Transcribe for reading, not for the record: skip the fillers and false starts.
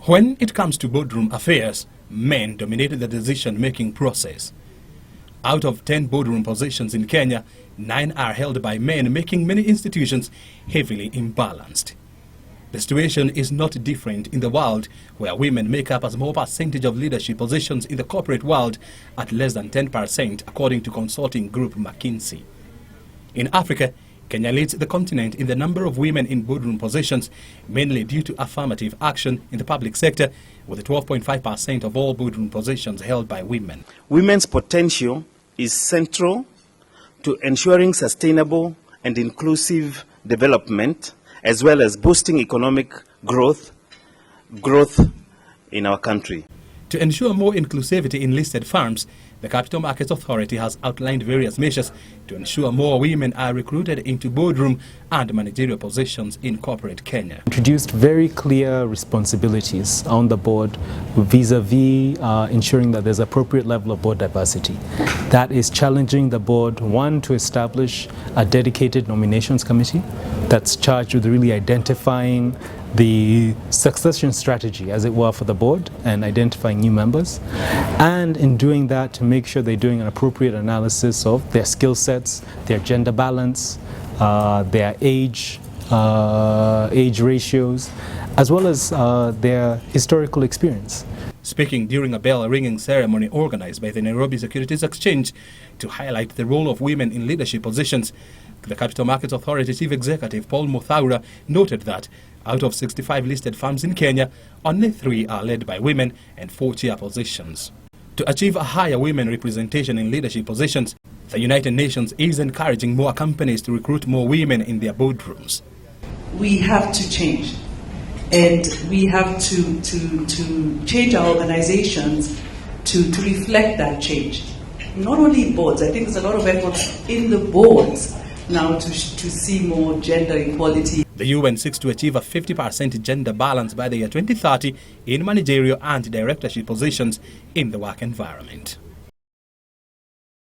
When it comes to boardroom affairs, men dominated the decision-making process. Out of 10 boardroom positions in Kenya, 9 are held by men, making many institutions heavily imbalanced. The situation is not different in the world, where women make up a small percentage of leadership positions in the corporate world at less than 10%, according to consulting group McKinsey. In Africa, Kenya leads the continent in the number of women in boardroom positions, mainly due to affirmative action in the public sector, with 12.5% of all boardroom positions held by women. Women's potential is central to ensuring sustainable and inclusive development, as well as boosting economic growth in our country. To ensure more inclusivity in listed firms, the Capital Markets Authority has outlined various measures to ensure more women are recruited into boardroom and managerial positions in corporate Kenya. Introduced very clear responsibilities on the board vis-a-vis ensuring that there's appropriate level of board diversity. That is challenging the board, one, to establish a dedicated nominations committee that's charged with really identifying the succession strategy, as it were, for the board and identifying new members, and in doing that to make sure they're doing an appropriate analysis of their skill sets, their gender balance, their age ratios, as well as their historical experience. Speaking during a bell-ringing ceremony organized by the Nairobi Securities Exchange to highlight the role of women in leadership positions, the Capital Markets Authority Chief Executive Paul Muthaura noted that out of 65 listed firms in Kenya, only 3 are led by women and 4 chair positions. To achieve a higher women representation in leadership positions, the United Nations is encouraging more companies to recruit more women in their boardrooms. We have to change, and we have to change our organizations to reflect that change. Not only boards, I think there's a lot of efforts in the boards now to see more gender equality. The UN seeks to achieve a 50% gender balance by the year 2030 in managerial and directorship positions in the work environment.